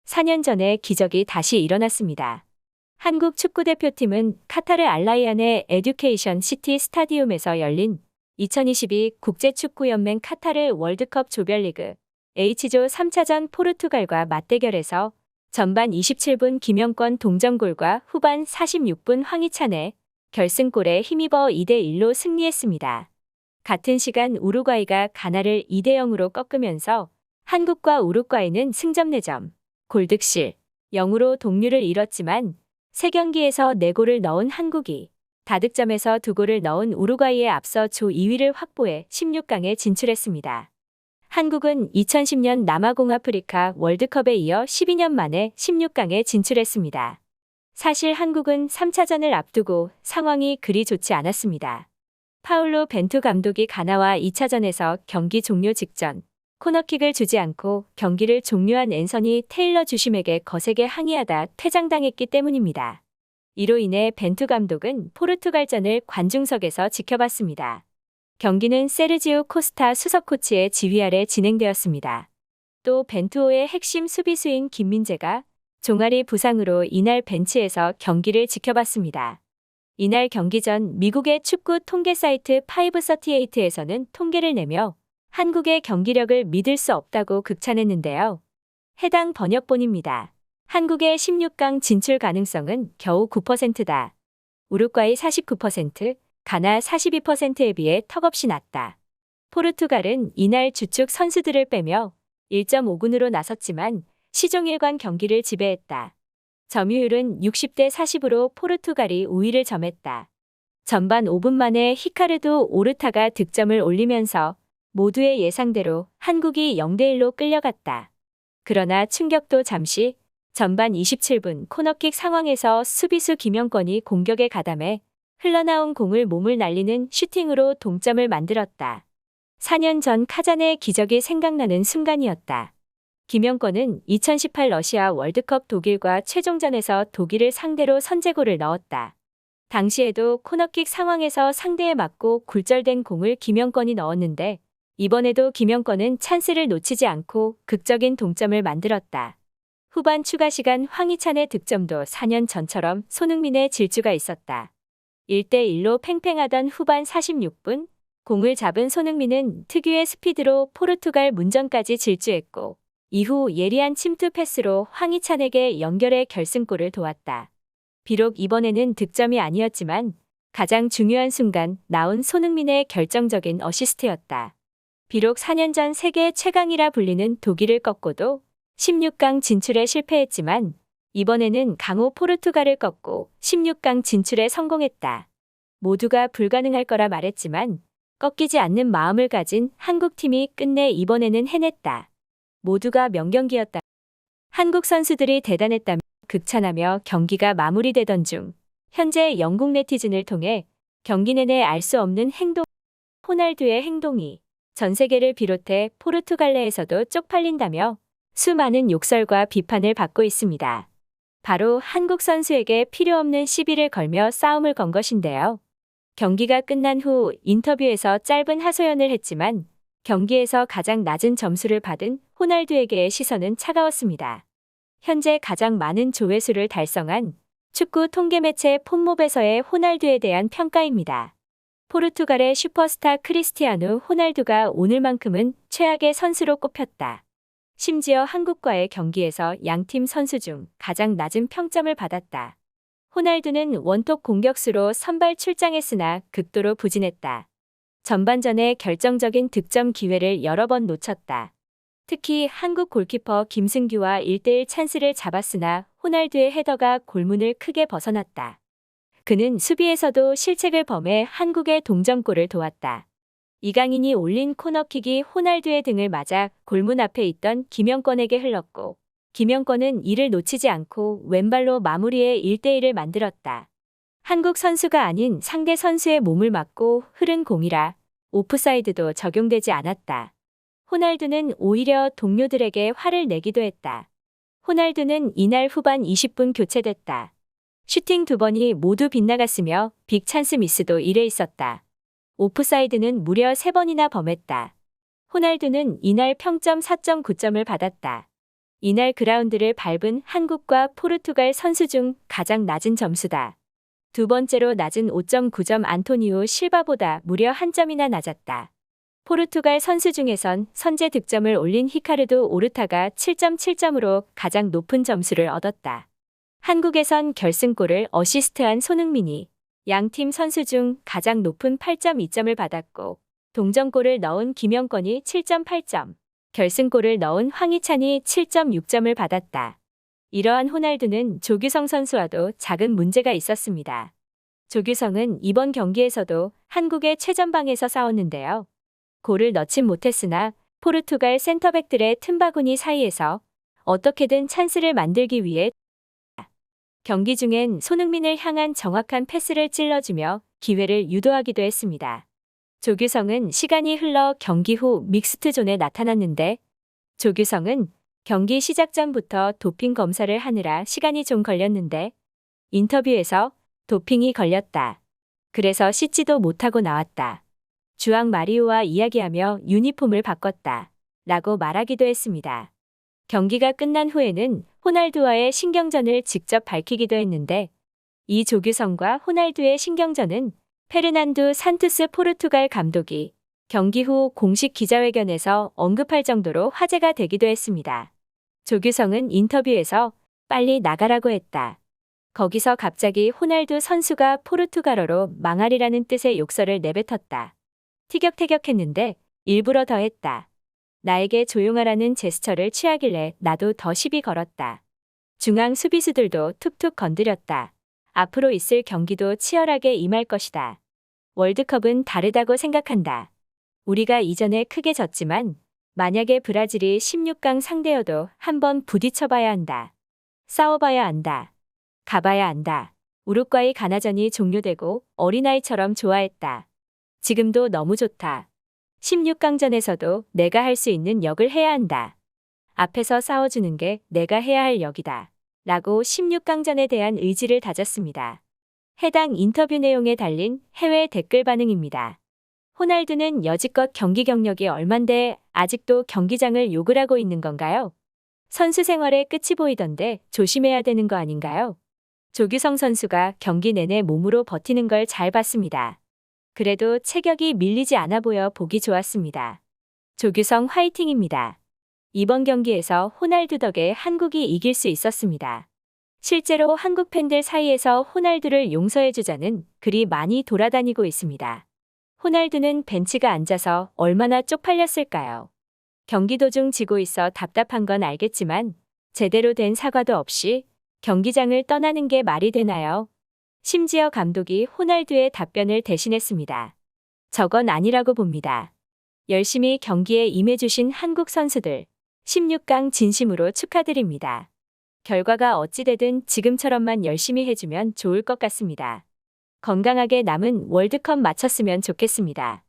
4년 전에 기적이 다시 일어났습니다. 한국 축구대표팀은 카타르 알라이안의 에듀케이션 시티 스타디움에서 열린 2022 국제축구연맹 카타르 월드컵 조별리그 H조 3차전 포르투갈과 맞대결에서 전반 27분 김영권 동점골과 후반 46분 황희찬의 결승골에 힘입어 2대1로 승리했습니다. 같은 시간 우루과이가 가나를 2대0으로 꺾으면서 한국과 우루과이는 승점 4점, 골득실 0으로 동률을 이뤘지만 3경기에서 4골을 넣은 한국이 다득점에서 2골을 넣은 우루과이에 앞서 조 2위를 확보해 16강에 진출했습니다. 한국은 2010년 남아공아프리카 월드컵에 이어 12년 만에 16강에 진출했습니다. 사실 한국은 3차전을 앞두고 상황이 그리 좋지 않았습니다. 파울로 벤투 감독이 가나와 2차전에서 경기 종료 직전 코너킥을 주지 않고 경기를 종료한 앤서니 테일러 주심에게 거세게 항의하다 퇴장당했기 때문입니다. 이로 인해 벤투 감독은 포르투갈전을 관중석에서 지켜봤습니다. 경기는 세르지오 코스타 수석 코치의 지휘 아래 진행되었습니다. 또 벤투호의 핵심 수비수인 김민재가 종아리 부상으로 이날 벤치에서 경기를 지켜봤습니다. 이날 경기 전 미국의 축구 통계 사이트 538에서는 통계를 내며 한국의 경기력을 믿을 수 없다고 극찬했는데요. 해당 번역본입니다. 한국의 16강 진출 가능성은 겨우 9%다. 우루과이 49%, 가나 42%에 비해 턱없이 낮다. 포르투갈은 이날 주축 선수들을 빼며 1.5군으로 나섰지만 시종일관 경기를 지배했다. 점유율은 60대 40으로 포르투갈이 우위를 점했다. 전반 5분 만에 히카르도 오르타가 득점을 올리면서 모두의 예상대로 한국이 0대1로 끌려갔다. 그러나 충격도 잠시 전반 27분 코너킥 상황에서 수비수 김영권이 공격에 가담해 흘러나온 공을 몸을 날리는 슈팅으로 동점을 만들었다. 4년 전 카잔의 기적이 생각나는 순간이었다. 김영권은 2018 러시아 월드컵 독일과 최종전에서 독일을 상대로 선제골을 넣었다. 당시에도 코너킥 상황에서 상대에 맞고 굴절된 공을 김영권이 넣었는데 이번에도 김영권은 찬스를 놓치지 않고 극적인 동점을 만들었다. 후반 추가 시간 황희찬의 득점도 4년 전처럼 손흥민의 질주가 있었다. 1대1로 팽팽하던 후반 46분 공을 잡은 손흥민은 특유의 스피드로 포르투갈 문전까지 질주했고 이후 예리한 침투 패스로 황희찬에게 연결해 결승골을 도왔다. 비록 이번에는 득점이 아니었지만 가장 중요한 순간 나온 손흥민의 결정적인 어시스트였다. 비록 4년 전 세계 최강이라 불리는 독일을 꺾고도 16강 진출에 실패했지만 이번에는 강호 포르투갈을 꺾고 16강 진출에 성공했다. 모두가 불가능할 거라 말했지만 꺾이지 않는 마음을 가진 한국팀이 끝내 이번에는 해냈다. 모두가 명경기였다. 한국 선수들이 대단했다며 극찬하며 경기가 마무리되던 중 현재 영국 네티즌을 통해 경기 내내 알 수 없는 호날두의 행동이 전 세계를 비롯해 포르투갈 내에서도 쪽팔린다며 수많은 욕설과 비판을 받고 있습니다. 바로 한국 선수에게 필요 없는 시비를 걸며 싸움을 건 것인데요. 경기가 끝난 후 인터뷰에서 짧은 하소연을 했지만 경기에서 가장 낮은 점수를 받은 호날두에게의 시선은 차가웠습니다. 현재 가장 많은 조회수를 달성한 축구 통계 매체 폼몹에서의 호날두에 대한 평가입니다. 포르투갈의 슈퍼스타 크리스티아누 호날두가 오늘만큼은 최악의 선수로 꼽혔다. 심지어 한국과의 경기에서 양팀 선수 중 가장 낮은 평점을 받았다. 호날두는 원톱 공격수로 선발 출장했으나 극도로 부진했다. 전반전에 결정적인 득점 기회를 여러 번 놓쳤다. 특히 한국 골키퍼 김승규와 1대1 찬스를 잡았으나 호날두의 헤더가 골문을 크게 벗어났다. 그는 수비에서도 실책을 범해 한국의 동점골을 도왔다. 이강인이 올린 코너킥이 호날두의 등을 맞아 골문 앞에 있던 김영권에게 흘렀고 김영권은 이를 놓치지 않고 왼발로 마무리해 1대1을 만들었다. 한국 선수가 아닌 상대 선수의 몸을 맞고 흐른 공이라 오프사이드도 적용되지 않았다. 호날두는 오히려 동료들에게 화를 내기도 했다. 호날두는 이날 후반 20분 교체됐다. 슈팅 2번이 모두 빗나갔으며 빅 찬스 미스도 1회 있었다. 오프사이드는 무려 3번이나 범했다. 호날두는 이날 평점 4.9점을 받았다. 이날 그라운드를 밟은 한국과 포르투갈 선수 중 가장 낮은 점수다. 두 번째로 낮은 5.9점 안토니오 실바보다 무려 한 점이나 낮았다. 포르투갈 선수 중에선 선제 득점을 올린 히카르도 오르타가 7.7점으로 가장 높은 점수를 얻었다. 한국에선 결승골을 어시스트한 손흥민이 양팀 선수 중 가장 높은 8.2점을 받았고, 동점골을 넣은 김영권이 7.8점, 결승골을 넣은 황희찬이 7.6점을 받았다. 이러한 호날두는 조규성 선수와도 작은 문제가 있었습니다. 조규성은 이번 경기에서도 한국의 최전방에서 싸웠는데요. 골을 넣진 못했으나 포르투갈 센터백들의 틈바구니 사이에서 어떻게든 찬스를 만들기 위해 경기 중엔 손흥민을 향한 정확한 패스를 찔러주며 기회를 유도하기도 했습니다. 조규성은 시간이 흘러 경기 후 믹스트존에 나타났는데, 조규성은 경기 시작 전부터 도핑 검사를 하느라 시간이 좀 걸렸는데 인터뷰에서 도핑이 걸렸다. 그래서 씻지도 못하고 나왔다. 주앙 마리오와 이야기하며 유니폼을 바꿨다. 라고 말하기도 했습니다. 경기가 끝난 후에는 호날두와의 신경전을 직접 밝히기도 했는데, 이 조규성과 호날두의 신경전은 페르난두 산투스 포르투갈 감독이 경기 후 공식 기자회견에서 언급할 정도로 화제가 되기도 했습니다. 조규성은 인터뷰에서 빨리 나가라고 했다. 거기서 갑자기 호날두 선수가 포르투갈어로 망할이라는 뜻의 욕설을 내뱉었다. 티격태격했는데 일부러 더 했다. 나에게 조용하라는 제스처를 취하길래 나도 더 시비 걸었다. 중앙 수비수들도 툭툭 건드렸다. 앞으로 있을 경기도 치열하게 임할 것이다. 월드컵은 다르다고 생각한다. 우리가 이전에 크게 졌지만 만약에 브라질이 16강 상대여도 한번 부딪혀봐야 한다. 싸워봐야 한다. 가봐야 한다. 우루과이 가나전이 종료되고 어린아이처럼 좋아했다. 지금도 너무 좋다. 16강전에서도 내가 할 수 있는 역을 해야 한다. 앞에서 싸워주는 게 내가 해야 할 역이다. 라고 16강전에 대한 의지를 다졌습니다. 해당 인터뷰 내용에 달린 해외 댓글 반응입니다. 호날두는 여지껏 경기 경력이 얼만데 아직도 경기장을 욕을 하고 있는 건가요? 선수 생활의 끝이 보이던데 조심해야 되는 거 아닌가요? 조규성 선수가 경기 내내 몸으로 버티는 걸 잘 봤습니다. 그래도 체격이 밀리지 않아 보여 보기 좋았습니다. 조규성 화이팅입니다. 이번 경기에서 호날두 덕에 한국이 이길 수 있었습니다. 실제로 한국 팬들 사이에서 호날두를 용서해주자는 글이 많이 돌아다니고 있습니다. 호날두는 벤치가 앉아서 얼마나 쪽팔렸을까요? 경기 도중 지고 있어 답답한 건 알겠지만 제대로 된 사과도 없이 경기장을 떠나는 게 말이 되나요? 심지어 감독이 호날두의 답변을 대신했습니다. 저건 아니라고 봅니다. 열심히 경기에 임해주신 한국 선수들 16강 진심으로 축하드립니다. 결과가 어찌되든 지금처럼만 열심히 해주면 좋을 것 같습니다. 건강하게 남은 월드컵 마쳤으면 좋겠습니다.